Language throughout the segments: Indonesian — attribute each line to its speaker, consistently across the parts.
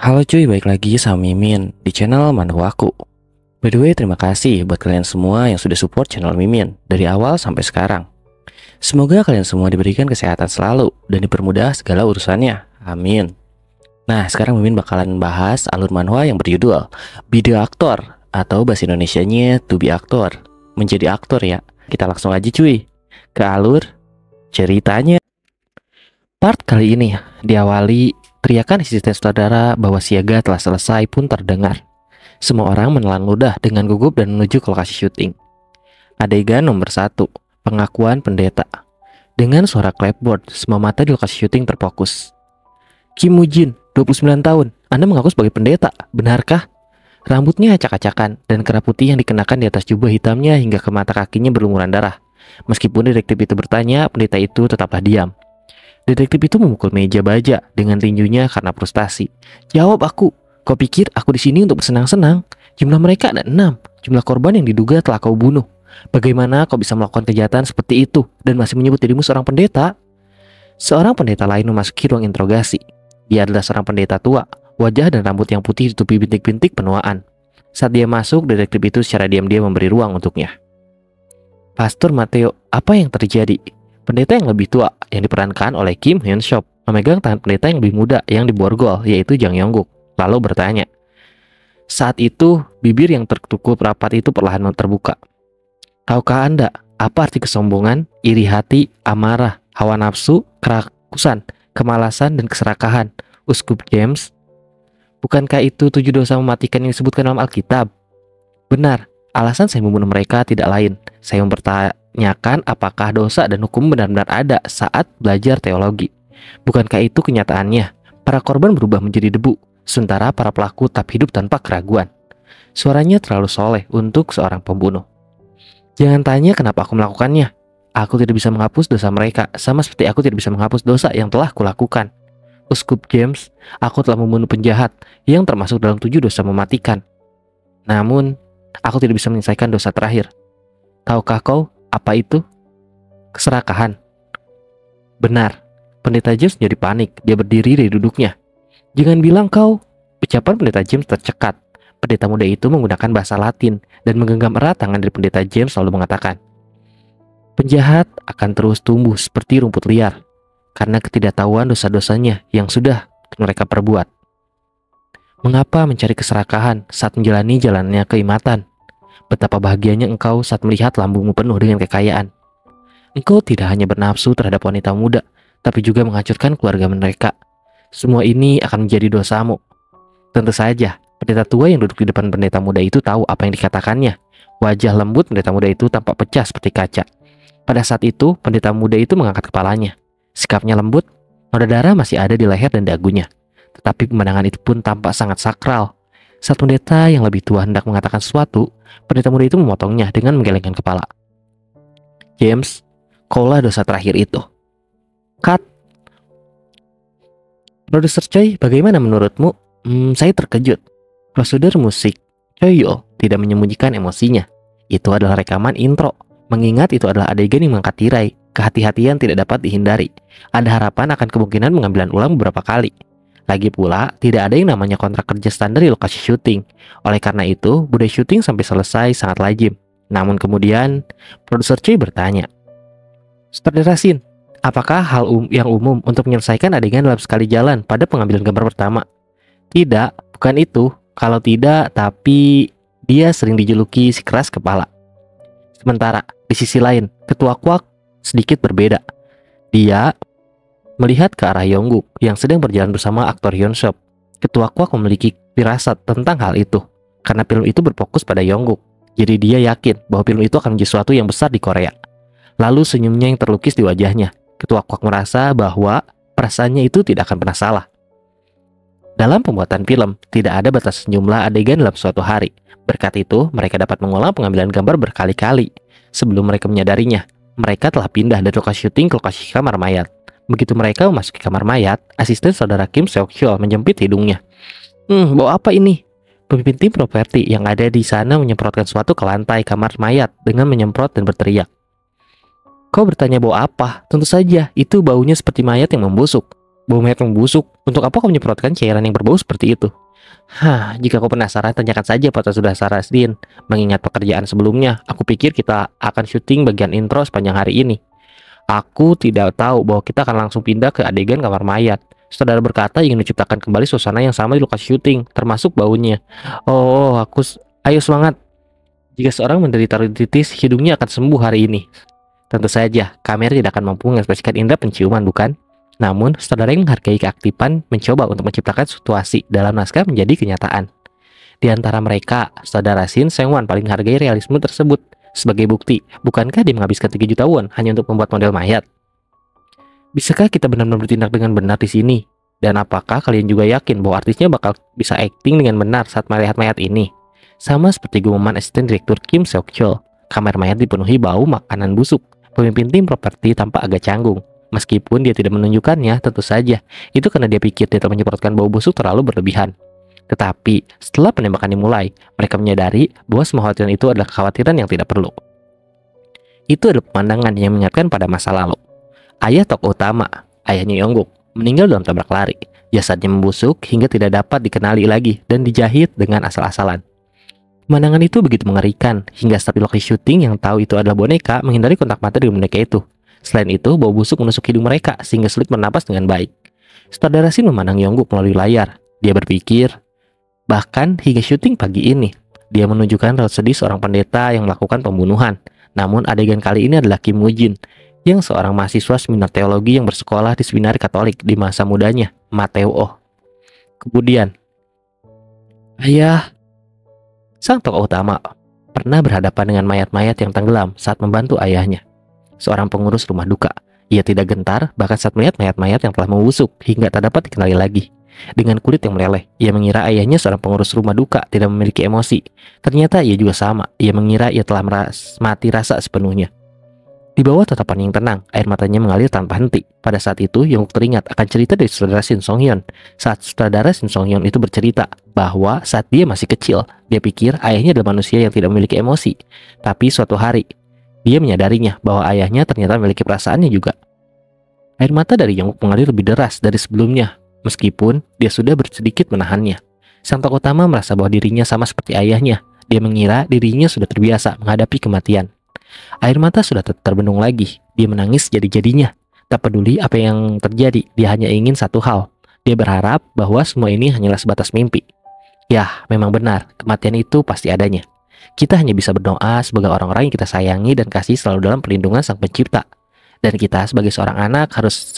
Speaker 1: Halo cuy, balik lagi sama Mimin di channel Manhwaku. By the way, terima kasih buat kalian semua yang sudah support channel Mimin dari awal sampai sekarang. Semoga kalian semua diberikan kesehatan selalu dan dipermudah segala urusannya. Amin. Nah, sekarang Mimin bakalan bahas alur manhwa yang berjudul Be the Actor atau bahasa Indonesianya To Be Actor. Menjadi aktor ya. Kita langsung aja cuy ke alur ceritanya. Part kali ini diawali teriakan asisten sutradara bahwa siaga telah selesai pun terdengar. Semua orang menelan ludah dengan gugup dan menuju ke lokasi syuting. Adegan nomor 1, pengakuan pendeta. Dengan suara clapboard, semua mata di lokasi syuting terfokus. Kim Woo Jin, 29 tahun, Anda mengaku sebagai pendeta, benarkah? Rambutnya acak-acakan dan kera putih yang dikenakan di atas jubah hitamnya hingga ke mata kakinya berlumuran darah. Meskipun detektif itu bertanya, pendeta itu tetaplah diam. Detektif itu memukul meja baja dengan tinjunya karena frustasi. Jawab aku. Kau pikir aku di sini untuk bersenang-senang? Jumlah mereka ada 6. Jumlah korban yang diduga telah kau bunuh. Bagaimana kau bisa melakukan kejahatan seperti itu dan masih menyebut dirimu seorang pendeta? Seorang pendeta lain memasuki ruang interogasi. Dia adalah seorang pendeta tua. Wajah dan rambut yang putih ditutupi bintik-bintik penuaan. Saat dia masuk, detektif itu secara diam-diam memberi ruang untuknya. Pastor Mateo, apa yang terjadi? Pendeta yang lebih tua, yang diperankan oleh Kim Hyun Sop, memegang tangan pendeta yang lebih muda yang diborgol, yaitu Jang Yong-guk, lalu bertanya. Saat itu, bibir yang tertutup rapat itu perlahan terbuka. Tahukah Anda, apa arti kesombongan, iri hati, amarah, hawa nafsu, kerakusan, kemalasan, dan keserakahan? Uskup James, bukankah itu 7 dosa mematikan yang disebutkan dalam Alkitab? Benar, alasan saya membunuh mereka tidak lain. Saya mempertanyakan apakah dosa dan hukum benar-benar ada saat belajar teologi. Bukankah itu kenyataannya? Para korban berubah menjadi debu, sementara para pelaku tetap hidup tanpa keraguan. Suaranya terlalu soleh untuk seorang pembunuh. Jangan tanya kenapa aku melakukannya. Aku tidak bisa menghapus dosa mereka, sama seperti aku tidak bisa menghapus dosa yang telah kulakukan. Uskup James, aku telah membunuh penjahat yang termasuk dalam 7 dosa mematikan. Namun, aku tidak bisa menyelesaikan dosa terakhir. Tahukah kau apa itu? Keserakahan. Benar. Pendeta James jadi panik. Dia berdiri dari duduknya. Jangan bilang kau. Ucapan pendeta James tercekat. Pendeta muda itu menggunakan bahasa Latin dan menggenggam erat tangan dari pendeta James lalu mengatakan, penjahat akan terus tumbuh seperti rumput liar karena ketidaktahuan dosa-dosanya yang sudah mereka perbuat. Mengapa mencari keserakahan saat menjalani jalannya keimatan? Betapa bahagianya engkau saat melihat lambungmu penuh dengan kekayaan. Engkau tidak hanya bernafsu terhadap wanita muda, tapi juga menghancurkan keluarga mereka. Semua ini akan menjadi dosamu. Tentu saja, pendeta tua yang duduk di depan pendeta muda itu tahu apa yang dikatakannya. Wajah lembut pendeta muda itu tampak pecah seperti kaca. Pada saat itu, pendeta muda itu mengangkat kepalanya. Sikapnya lembut, noda darah masih ada di leher dan dagunya. Tetapi pemandangan itu pun tampak sangat sakral. Saat pendeta yang lebih tua hendak mengatakan sesuatu, pendeta muda itu memotongnya dengan menggelengkan kepala. James, kaulah dosa terakhir itu. Cut. Produser Choi, bagaimana menurutmu? Saya terkejut. Prosedur musik Choi-yo tidak menyembunyikan emosinya. Itu adalah rekaman intro. Mengingat itu adalah adegan yang mengangkat tirai, kehati-hatian tidak dapat dihindari. Ada harapan akan kemungkinan pengambilan ulang beberapa kali. Lagi pula, tidak ada yang namanya kontrak kerja standar di lokasi syuting. Oleh karena itu, budaya syuting sampai selesai sangat lazim. Namun kemudian, produser Choi bertanya, Sutradara Shin, apakah hal yang umum untuk menyelesaikan adegan dalam sekali jalan pada pengambilan gambar pertama? Tidak, bukan itu. Kalau tidak, tapi dia sering dijuluki si keras kepala. Sementara, di sisi lain, ketua Kwak sedikit berbeda. Dia melihat ke arah Yongguk yang sedang berjalan bersama aktor Hyun Sop. Ketua Kwak memiliki firasat tentang hal itu karena film itu berfokus pada Yongguk. Jadi dia yakin bahwa film itu akan menjadi sesuatu yang besar di Korea. Lalu senyumnya yang terlukis di wajahnya. Ketua Kwak merasa bahwa perasaannya itu tidak akan pernah salah. Dalam pembuatan film, tidak ada batas jumlah adegan dalam suatu hari. Berkat itu, mereka dapat mengulang pengambilan gambar berkali-kali. Sebelum mereka menyadarinya, mereka telah pindah dari lokasi syuting ke lokasi kamar mayat. Begitu mereka memasuki kamar mayat, asisten saudara Kim Seok-hyul menjepit hidungnya. Bau apa ini? Pemimpin tim properti yang ada di sana menyemprotkan sesuatu ke lantai kamar mayat dengan menyemprot dan berteriak. Kau bertanya bau apa? Tentu saja, itu baunya seperti mayat yang membusuk. bau mayat membusuk. Untuk apa kau menyemprotkan cairan yang berbau seperti itu? Hah, jika kau penasaran, tanyakan saja pada Saudara Sarasdin. Mengingat pekerjaan sebelumnya, aku pikir kita akan syuting bagian intro sepanjang hari ini. Aku tidak tahu bahwa kita akan langsung pindah ke adegan kamar mayat. Saudara berkata ingin menciptakan kembali suasana yang sama di lokasi syuting, termasuk baunya. Ayo semangat. Jika seorang menderita rinitis, hidungnya akan sembuh hari ini. Tentu saja, kamera tidak akan mampu mengekspresikan indera penciuman, bukan? Namun, saudara yang menghargai keaktifan mencoba untuk menciptakan situasi dalam naskah menjadi kenyataan. Di antara mereka, saudara Shin Seung-wan paling menghargai realisme tersebut. Sebagai bukti, bukankah dia menghabiskan 3 juta won hanya untuk membuat model mayat? Bisakah kita benar-benar bertindak dengan benar di sini? Dan apakah kalian juga yakin bahwa artisnya bakal bisa acting dengan benar saat melihat mayat ini? Sama seperti gumaman asisten direktur Kim Seok-chul, kamar mayat dipenuhi bau makanan busuk. Pemimpin tim properti tampak agak canggung. Meskipun dia tidak menunjukkannya, tentu saja itu karena dia pikir dia telah menyemprotkan bau busuk terlalu berlebihan. Tetapi, setelah penembakan dimulai, mereka menyadari bahwa semua kekhawatiran itu adalah kekhawatiran yang tidak perlu. Itu adalah pemandangan yang mengingatkan pada masa lalu. Ayah tokoh utama, ayahnya Yongguk, meninggal dalam tabrak lari. Jasadnya membusuk hingga tidak dapat dikenali lagi dan dijahit dengan asal-asalan. Pemandangan itu begitu mengerikan, hingga staf di lokasi syuting yang tahu itu adalah boneka menghindari kontak mata dengan boneka itu. Selain itu, bau busuk menusuk hidung mereka sehingga sulit bernapas dengan baik. Saudara Shin memandang Yongguk melalui layar. Dia berpikir, bahkan hingga syuting pagi ini, dia menunjukkan raut sedih seorang pendeta yang melakukan pembunuhan. Namun adegan kali ini adalah Kim Woo-jin, yang seorang mahasiswa seminar teologi yang bersekolah di seminari Katolik di masa mudanya, Mateo. Kemudian, ayah sang tokoh utama pernah berhadapan dengan mayat-mayat yang tenggelam saat membantu ayahnya, seorang pengurus rumah duka. Ia tidak gentar bahkan saat melihat mayat-mayat yang telah membusuk hingga tak dapat dikenali lagi. Dengan kulit yang meleleh, ia mengira ayahnya seorang pengurus rumah duka tidak memiliki emosi. Ternyata ia juga sama. Ia mengira ia telah mati rasa sepenuhnya. Di bawah tatapan yang tenang, air matanya mengalir tanpa henti. Pada saat itu, Yongguk teringat akan cerita dari saudara Shin Song-hyun. Saat saudara Shin Song-hyun itu bercerita bahwa saat dia masih kecil, dia pikir ayahnya adalah manusia yang tidak memiliki emosi. Tapi suatu hari, dia menyadarinya bahwa ayahnya ternyata memiliki perasaannya juga. Air mata dari Yongguk mengalir lebih deras dari sebelumnya. Meskipun dia sudah sedikit menahannya. Sang tokoh utama merasa bahwa dirinya sama seperti ayahnya. Dia mengira dirinya sudah terbiasa menghadapi kematian. Air mata sudah terbendung lagi. Dia menangis jadi-jadinya. Tak peduli apa yang terjadi, dia hanya ingin satu hal. Dia berharap bahwa semua ini hanyalah sebatas mimpi. Yah, memang benar, kematian itu pasti adanya. Kita hanya bisa berdoa sebagai orang-orang yang kita sayangi dan kasih selalu dalam perlindungan Sang Pencipta. Dan kita sebagai seorang anak harus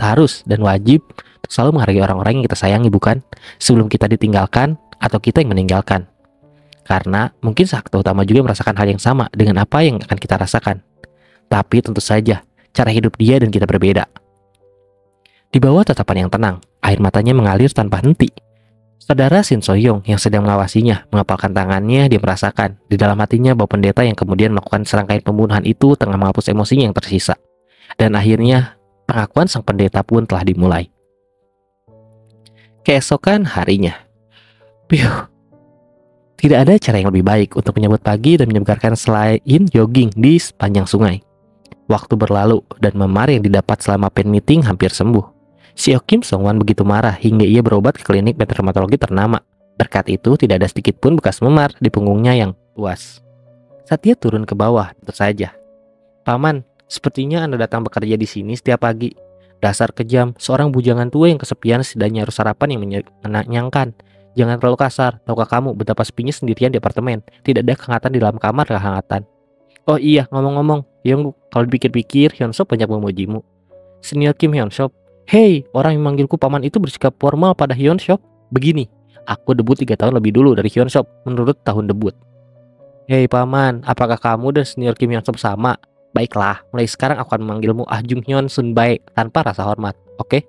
Speaker 1: dan wajib selalu menghargai orang-orang yang kita sayangi, bukan? Sebelum kita ditinggalkan atau kita yang meninggalkan. Karena mungkin sang aktor utama juga merasakan hal yang sama dengan apa yang akan kita rasakan. Tapi tentu saja, cara hidup dia dan kita berbeda. Di bawah tatapan yang tenang, air matanya mengalir tanpa henti. Saudara Shin So-young yang sedang mengawasinya mengepalkan tangannya. Dia merasakan di dalam hatinya bahwa pendeta yang kemudian melakukan serangkaian pembunuhan itu tengah menghapus emosinya yang tersisa. Dan akhirnya, pengakuan sang pendeta pun telah dimulai. Keesokan harinya, tidak ada cara yang lebih baik untuk menyambut pagi dan menyegarkan selain jogging di sepanjang sungai. Waktu berlalu dan memar yang didapat selama pen meeting hampir sembuh. Seo Kim Song-wan begitu marah hingga ia berobat ke klinik dermatologi ternama. Berkat itu tidak ada sedikit pun bekas memar di punggungnya yang luas. Saat dia turun ke bawah, tentu saja, "Paman, sepertinya Anda datang bekerja di sini setiap pagi. Dasar kejam, seorang bujangan tua yang kesepian setidaknya harus sarapan yang menyenangkan. Jangan terlalu kasar, tahukah kamu betapa sepinya sendirian di apartemen? Tidak ada kehangatan di dalam kamar kehangatan. Oh iya, ngomong-ngomong, Yongguk, kalau dipikir-pikir, Hyunsop banyak memujimu." Senior Kim Hyunsop, "Hei, orang yang manggilku paman itu bersikap formal pada Hyunsop. Begini, aku debut 3 tahun lebih dulu dari Hyunsop menurut tahun debut." "Hei paman, apakah kamu dan senior Kim Hyunsop sama? Baiklah, mulai sekarang aku akan memanggilmu Ah Jung Hyun Sun Bae tanpa rasa hormat, oke?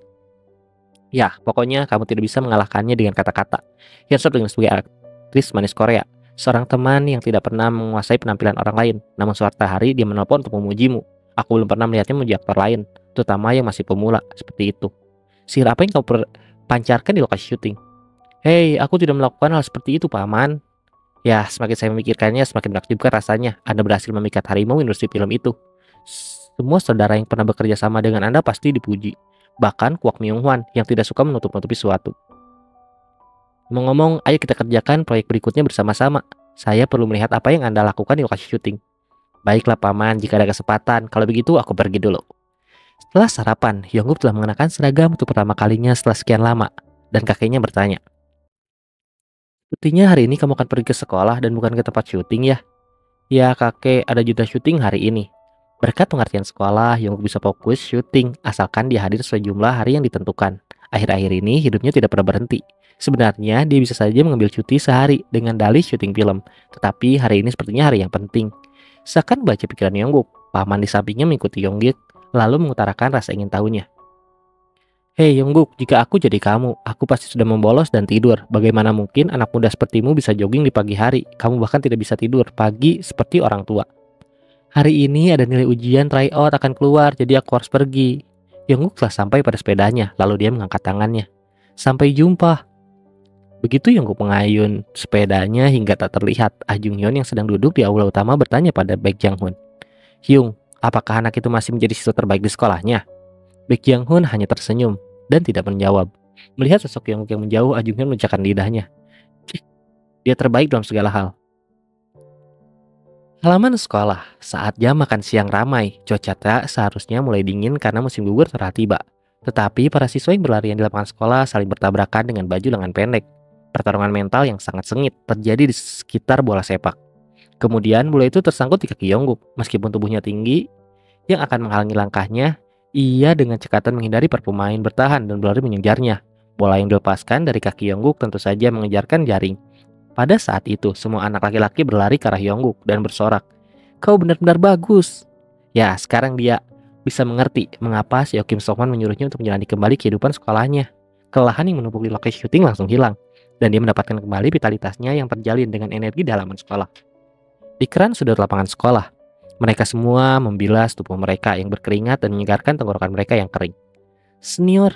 Speaker 1: Ya, pokoknya kamu tidak bisa mengalahkannya dengan kata-kata." Hyunsop dengan sebagai aktris manis Korea, seorang teman yang tidak pernah menguasai penampilan orang lain. Namun suatu hari dia menelpon untuk memujimu. Aku belum pernah melihatnya memuji aktor lain, terutama yang masih pemula seperti itu. Sihir apa yang kamu pancarkan di lokasi syuting? Hei, aku tidak melakukan hal seperti itu, paman. Ya, semakin saya memikirkannya, semakin menakjubkan rasanya. Anda berhasil memikat harimau industri film itu. Semua saudara yang pernah bekerja sama dengan Anda pasti dipuji. Bahkan Kwak Myung-hwan yang tidak suka menutup-nutupi sesuatu. Ngomong-ngomong, ayo kita kerjakan proyek berikutnya bersama-sama. Saya perlu melihat apa yang Anda lakukan di lokasi syuting. Baiklah paman, jika ada kesempatan. Kalau begitu aku pergi dulu. Setelah sarapan, Yongguk telah mengenakan seragam untuk pertama kalinya setelah sekian lama. Dan kakeknya bertanya, "Sepertinya hari ini kamu akan pergi ke sekolah dan bukan ke tempat syuting ya?" "Ya kakek, ada jeda syuting hari ini." Berkat pengertian sekolah, Yongguk bisa fokus syuting asalkan dia hadir sesuai jumlah hari yang ditentukan. Akhir-akhir ini hidupnya tidak pernah berhenti. Sebenarnya dia bisa saja mengambil cuti sehari dengan dalih syuting film. Tetapi hari ini sepertinya hari yang penting. Seakan baca pikiran Yongguk, paman di sampingnya mengikuti Yongguk lalu mengutarakan rasa ingin tahunya. "Hei Yongguk, jika aku jadi kamu, aku pasti sudah membolos dan tidur. Bagaimana mungkin anak muda sepertimu bisa jogging di pagi hari? Kamu bahkan tidak bisa tidur pagi seperti orang tua." "Hari ini ada nilai ujian tryout akan keluar, jadi aku harus pergi." Yongguk telah sampai pada sepedanya, lalu dia mengangkat tangannya. "Sampai jumpa." Begitu Yongguk mengayun sepedanya hingga tak terlihat, Ah Jung Hyun yang sedang duduk di aula utama bertanya pada Baek Jang Hoon, "Hyung, apakah anak itu masih menjadi siswa terbaik di sekolahnya?" Baek Jang Hoon hanya tersenyum dan tidak menjawab. Melihat sosok Yongguk yang menjauh, Ah Jung Hyun mengucapkan lidahnya. "Cih, dia terbaik dalam segala hal." Halaman sekolah, saat jam makan siang ramai, cuaca tak seharusnya mulai dingin karena musim gugur telah tiba. Tetapi para siswa yang berlarian di lapangan sekolah saling bertabrakan dengan baju lengan pendek. Pertarungan mental yang sangat sengit terjadi di sekitar bola sepak. Kemudian bola itu tersangkut di kaki Yongguk. Meskipun tubuhnya tinggi yang akan menghalangi langkahnya, ia dengan cekatan menghindari para pemain bertahan dan berlari mengejarnya. Bola yang dilepaskan dari kaki Yongguk tentu saja mengejarkan jaring. Pada saat itu, semua anak laki-laki berlari ke arah Yongguk dan bersorak, "Kau benar-benar bagus." Ya, sekarang dia bisa mengerti mengapa si Kim Sok-man menyuruhnya untuk menjalani kembali kehidupan sekolahnya. Kelelahan yang menumpuk di lokasi syuting langsung hilang, dan dia mendapatkan kembali vitalitasnya yang terjalin dengan energi di halaman sekolah. Di keran sudut lapangan sekolah, mereka semua membilas tubuh mereka yang berkeringat dan menyegarkan tenggorokan mereka yang kering. "Senior."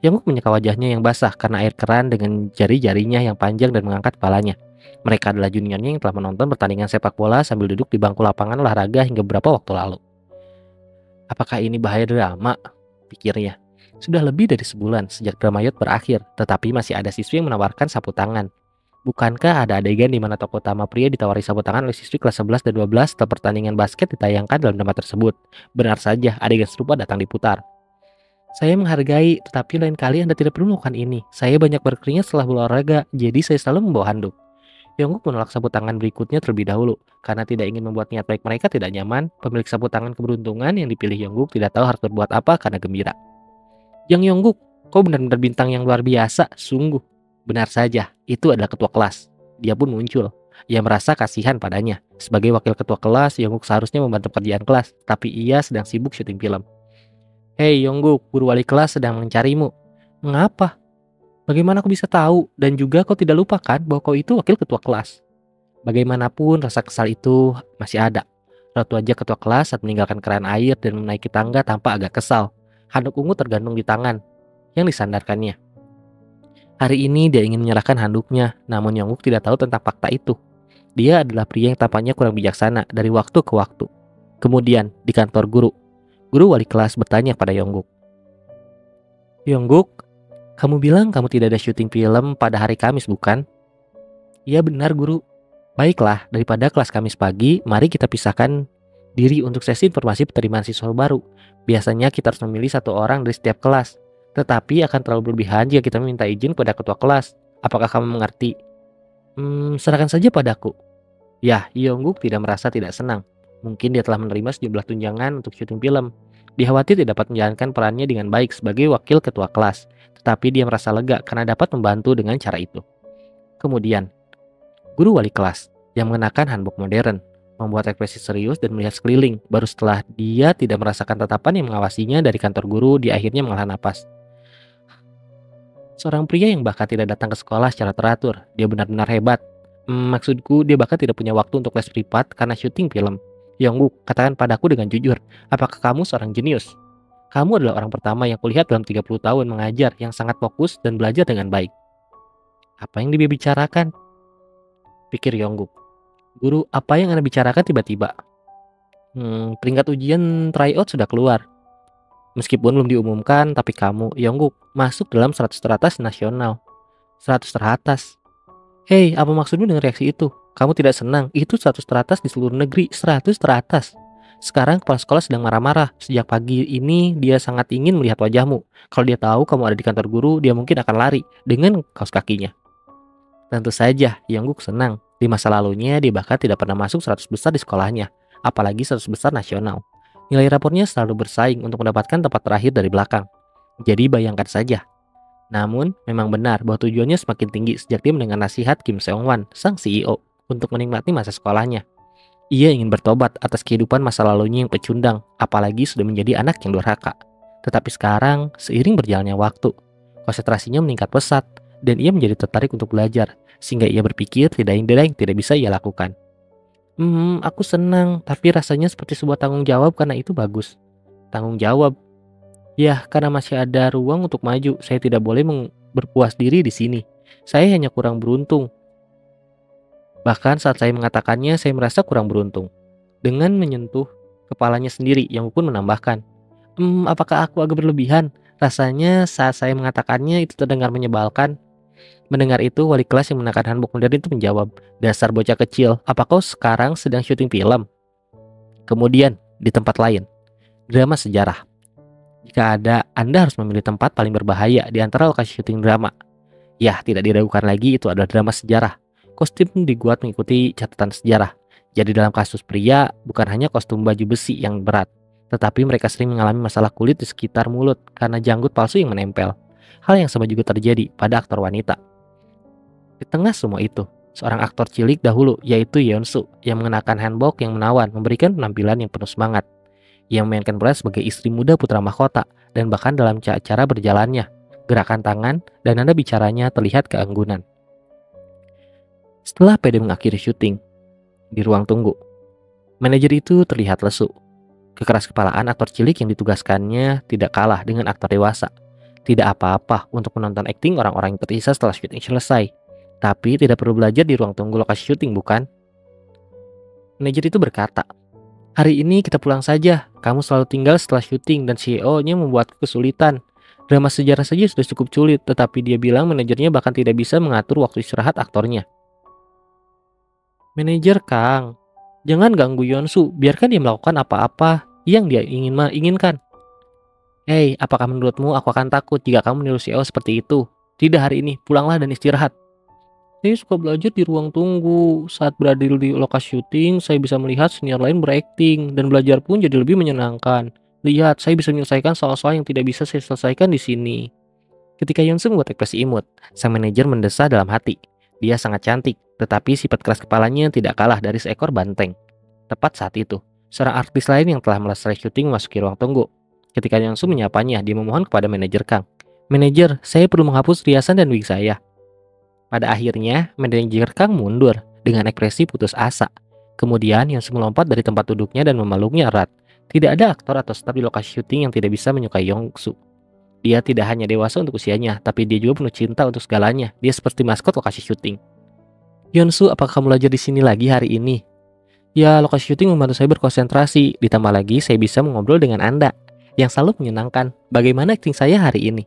Speaker 1: Yongguk menyeka wajahnya yang basah karena air keran dengan jari-jarinya yang panjang dan mengangkat kepalanya. Mereka adalah juniornya yang telah menonton pertandingan sepak bola sambil duduk di bangku lapangan olahraga hingga beberapa waktu lalu. Apakah ini bahaya drama? Pikirnya. Sudah lebih dari sebulan sejak drama Yacht berakhir, tetapi masih ada siswi yang menawarkan sapu tangan. Bukankah ada adegan di mana tokoh utama pria ditawari sapu tangan oleh siswi kelas 11 dan 12 setelah pertandingan basket ditayangkan dalam drama tersebut? Benar saja, adegan serupa datang diputar. "Saya menghargai, tetapi lain kali Anda tidak perlu melakukan ini. Saya banyak berkeringat setelah berolahraga, jadi saya selalu membawa handuk." Yongguk menolak sapu tangan berikutnya terlebih dahulu. Karena tidak ingin membuat niat baik mereka tidak nyaman, pemilik sapu tangan keberuntungan yang dipilih Yongguk tidak tahu harus berbuat apa karena gembira. "Yang Yongguk, kau benar-benar bintang yang luar biasa, sungguh." Benar saja, itu adalah ketua kelas. Dia pun muncul. Ia merasa kasihan padanya. Sebagai wakil ketua kelas, Yongguk seharusnya membantu pekerjaan kelas, tapi ia sedang sibuk syuting film. "Hei Yongguk, guru wali kelas sedang mencarimu." "Mengapa? Bagaimana aku bisa tahu? Dan juga kau tidak lupa kan bahwa kau itu wakil ketua kelas." Bagaimanapun rasa kesal itu masih ada. Raut wajah ketua kelas saat meninggalkan keran air dan menaiki tangga tampak agak kesal. Handuk ungu tergantung di tangan yang disandarkannya. Hari ini dia ingin menyerahkan handuknya, namun Yongguk tidak tahu tentang fakta itu. Dia adalah pria yang tampaknya kurang bijaksana dari waktu ke waktu. Kemudian, di kantor guru wali kelas bertanya pada Yongguk. "Yongguk, kamu bilang kamu tidak ada syuting film pada hari Kamis, bukan?" "Iya benar, guru." "Baiklah, daripada kelas Kamis pagi, mari kita pisahkan diri untuk sesi informasi penerimaan siswa baru. Biasanya kita harus memilih satu orang dari setiap kelas. Tetapi akan terlalu berlebihan jika kita meminta izin pada ketua kelas. Apakah kamu mengerti?" Serahkan saja padaku." Ya, Yongguk tidak merasa tidak senang. Mungkin dia telah menerima sejumlah tunjangan untuk syuting film. Dia khawatir tidak dapat menjalankan perannya dengan baik sebagai wakil ketua kelas. Tetapi dia merasa lega karena dapat membantu dengan cara itu. Kemudian, guru wali kelas yang mengenakan hanbok modern membuat ekspresi serius dan melihat sekeliling. Baru setelah dia tidak merasakan tatapan yang mengawasinya dari kantor guru, dia akhirnya menghela napas. Seorang pria yang bahkan tidak datang ke sekolah secara teratur. Dia benar-benar hebat. Maksudku, dia bahkan tidak punya waktu untuk les privat karena syuting film. Yongguk, katakan padaku dengan jujur, apakah kamu seorang jenius? Kamu adalah orang pertama yang kulihat dalam 30 tahun mengajar yang sangat fokus dan belajar dengan baik. Apa yang dia bicarakan? Pikir Yongguk. Guru, apa yang Anda bicarakan tiba-tiba? Peringkat ujian tryout sudah keluar.
Speaker 2: Meskipun belum diumumkan, tapi kamu, Yongguk, masuk dalam 100 teratas nasional. 100 teratas. Hei, apa maksudmu dengan reaksi itu? Kamu tidak senang? Itu 100 teratas di seluruh negeri, 100 teratas. Sekarang kepala sekolah sedang marah-marah. Sejak pagi ini dia sangat ingin melihat wajahmu. Kalau dia tahu kamu ada di kantor guru, dia mungkin akan lari dengan kaos kakinya. Tentu saja, Yongguk senang. Di masa lalunya, dia bahkan tidak pernah masuk 100 besar di sekolahnya, apalagi 100 besar nasional. Nilai rapornya selalu bersaing untuk mendapatkan tempat terakhir dari belakang. Jadi bayangkan saja. Namun, memang benar bahwa tujuannya semakin tinggi sejak dia mendengar nasihat Kim Seong-wan, sang CEO, untuk menikmati masa sekolahnya. Ia ingin bertobat atas kehidupan masa lalunya yang pecundang, apalagi sudah menjadi anak yang durhaka. Tetapi sekarang, seiring berjalannya waktu, konsentrasinya meningkat pesat, dan ia menjadi tertarik untuk belajar, sehingga ia berpikir tidak ada yang tidak bisa ia lakukan. Aku senang, tapi rasanya seperti sebuah tanggung jawab karena itu bagus. Tanggung jawab? Ya, karena masih ada ruang untuk maju, saya tidak boleh berpuas diri di sini. Saya hanya kurang beruntung. Bahkan saat saya mengatakannya, saya merasa kurang beruntung. Dengan menyentuh kepalanya sendiri, yang pun menambahkan, apakah aku agak berlebihan? Rasanya saat saya mengatakannya itu terdengar menyebalkan. Mendengar itu, wali kelas yang mengenakan hanbok modern itu menjawab, dasar bocah kecil, apa kau sekarang sedang syuting film? Kemudian, di tempat lain, drama sejarah. Jika Anda harus memilih tempat paling berbahaya di antara lokasi syuting drama. Ya, tidak diragukan lagi itu adalah drama sejarah. Kostum dibuat mengikuti catatan sejarah. Jadi dalam kasus pria, bukan hanya kostum baju besi yang berat, tetapi mereka sering mengalami masalah kulit di sekitar mulut karena janggut palsu yang menempel. Hal yang sama juga terjadi pada aktor wanita. Di tengah semua itu, seorang aktor cilik dahulu, yaitu Yeonsu, yang mengenakan hanbok yang menawan, memberikan penampilan yang penuh semangat. Ia memainkan peran sebagai istri muda putra mahkota, dan bahkan dalam cara berjalannya, gerakan tangan, dan nada bicaranya terlihat keanggunan. Setelah PD mengakhiri syuting, di ruang tunggu, manajer itu terlihat lesu. Kekeras-kepalaan aktor cilik yang ditugaskannya tidak kalah dengan aktor dewasa. Tidak apa-apa untuk menonton akting orang-orang yang tersisa setelah syuting selesai. Tapi tidak perlu belajar di ruang tunggu lokasi syuting, bukan? Manajer itu berkata, hari ini kita pulang saja. Kamu selalu tinggal setelah syuting dan CEO-nya membuatku kesulitan. Drama sejarah saja sudah cukup sulit, tetapi dia bilang manajernya bahkan tidak bisa mengatur waktu istirahat aktornya. Manajer Kang, jangan ganggu Yeonsu, biarkan dia melakukan apa-apa yang dia inginkan. Hei, apakah menurutmu aku akan takut jika kamu meniru CEO seperti itu? Tidak hari ini, pulanglah dan istirahat. Saya suka belajar di ruang tunggu. Saat berada di lokasi syuting, saya bisa melihat senior lain berakting, dan belajar pun jadi lebih menyenangkan. Lihat, saya bisa menyelesaikan soal-soal yang tidak bisa saya selesaikan di sini. Ketika Yeonsu membuat ekspresi imut, sang manajer mendesah dalam hati. Dia sangat cantik, tetapi sifat keras kepalanya tidak kalah dari seekor banteng. Tepat saat itu, seorang artis lain yang telah selesai syuting memasuki ruang tunggu. Ketika Yeonsu menyapanya, dia memohon kepada manajer Kang. Manajer, saya perlu menghapus riasan dan wig saya. Pada akhirnya, manajer Kang mundur dengan ekspresi putus asa. Kemudian, Yeonsu melompat dari tempat duduknya dan memeluknya erat. Tidak ada aktor atau staf di lokasi syuting yang tidak bisa menyukai Yeonsu. Dia tidak hanya dewasa untuk usianya, tapi dia juga penuh cinta untuk segalanya. Dia seperti maskot lokasi syuting. Yeonsu, apakah kamu belajar di sini lagi hari ini? Ya, lokasi syuting membantu saya berkonsentrasi. Ditambah lagi, saya bisa mengobrol dengan Anda, yang selalu menyenangkan. Bagaimana akting saya hari ini?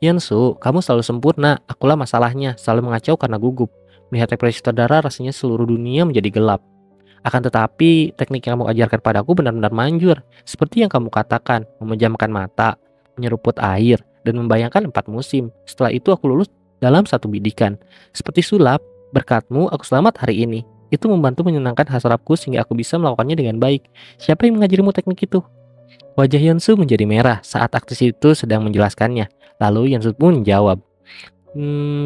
Speaker 2: Yeonsu, kamu selalu sempurna. Akulah masalahnya, selalu mengacau karena gugup. Melihat ekspresi saudara, rasanya seluruh dunia menjadi gelap. Akan tetapi, teknik yang kamu ajarkan padaku benar-benar manjur. Seperti yang kamu katakan, memejamkan mata, menyeruput air, dan membayangkan 4 musim. Setelah itu aku lulus dalam satu bidikan. Seperti sulap, berkatmu aku selamat hari ini. Itu membantu menyenangkan hasratku sehingga aku bisa melakukannya dengan baik. Siapa yang mengajarimu teknik itu? Wajah Yeonsu menjadi merah saat aktris itu sedang menjelaskannya. Lalu Yeonsu pun menjawab,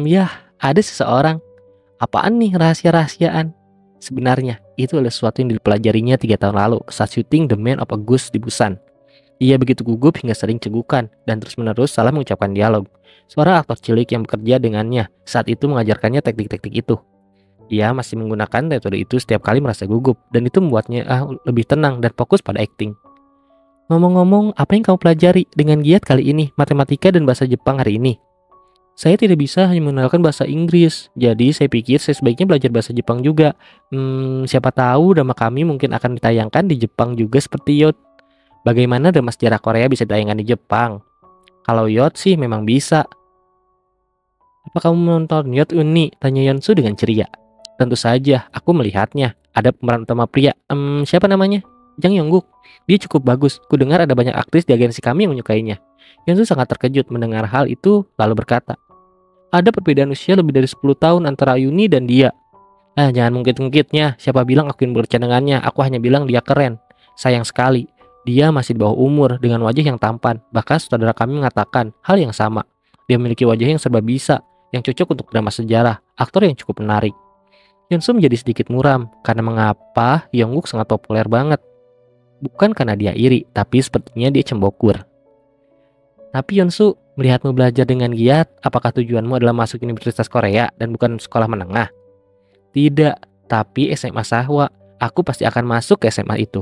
Speaker 2: ya, ada seseorang. Apaan nih rahasia-rahasiaan? Sebenarnya, itu adalah sesuatu yang dipelajarinya 3 tahun lalu saat syuting The Man of a Goose di Busan. Ia begitu gugup hingga sering cegukan dan terus-menerus salah mengucapkan dialog. Seorang aktor cilik yang bekerja dengannya saat itu mengajarkannya teknik-teknik itu. Ia masih menggunakan metode itu setiap kali merasa gugup, dan itu membuatnya lebih tenang dan fokus pada akting. Ngomong-ngomong, apa yang kamu pelajari dengan giat kali ini, matematika dan bahasa Jepang hari ini? Saya tidak bisa hanya menggunakan bahasa Inggris, jadi saya pikir saya sebaiknya belajar bahasa Jepang juga. Siapa tahu drama kami mungkin akan ditayangkan di Jepang juga seperti Yacht. Bagaimana drama sejarah Korea bisa ditayangkan di Jepang? Kalau Yacht sih memang bisa. Apa kamu menonton Yacht Uni? Tanya Yeonsu dengan ceria. Tentu saja, aku melihatnya. Ada pemeran utama pria. Siapa namanya? Jang Yongguk. Dia cukup bagus. Kudengar ada banyak aktris di agensi kami yang menyukainya. Yeonsu sangat terkejut mendengar hal itu, lalu berkata, ada perbedaan usia lebih dari 10 tahun antara Yuni dan dia. Jangan mungkit-mungkitnya. Siapa bilang aku ingin bekerja dengannya? Aku hanya bilang dia keren. Sayang sekali, dia masih di bawah umur dengan wajah yang tampan. Bahkan saudara kami mengatakan hal yang sama. Dia memiliki wajah yang serba bisa, yang cocok untuk drama sejarah, aktor yang cukup menarik. Yeonsu menjadi sedikit muram karena mengapa Yongguk sangat populer banget. Bukan karena dia iri, tapi sepertinya dia cembokur. Tapi Yeonsu, melihatmu belajar dengan giat, apakah tujuanmu adalah masuk Universitas Korea dan bukan sekolah menengah? Tidak, tapi SMA Sahwa. Aku pasti akan masuk ke SMA itu.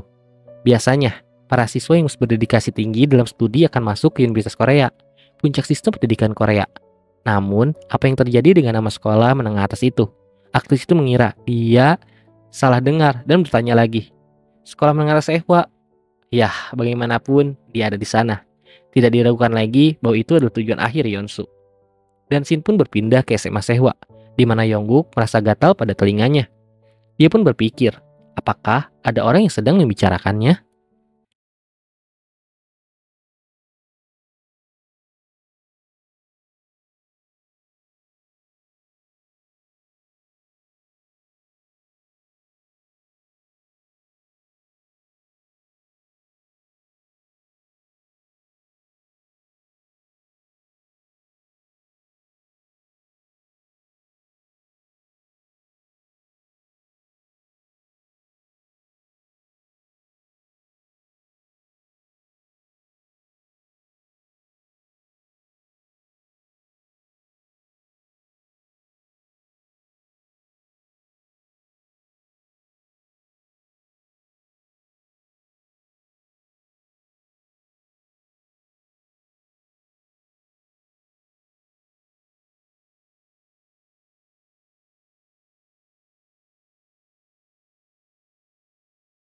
Speaker 2: Biasanya, para siswa yang berdedikasi tinggi dalam studi akan masuk ke Universitas Korea, puncak sistem pendidikan Korea. Namun, apa yang terjadi dengan nama sekolah menengah atas itu? Aktris itu mengira dia salah dengar dan bertanya lagi. Sekolah menengah atas Ehwa? Yah, bagaimanapun dia ada di sana. Tidak diragukan lagi bahwa itu adalah tujuan akhir Yeonsu. Dan Shin pun berpindah ke SMA Sehwa, di mana Yongguk merasa gatal pada telinganya. Dia pun berpikir, apakah ada orang yang sedang membicarakannya?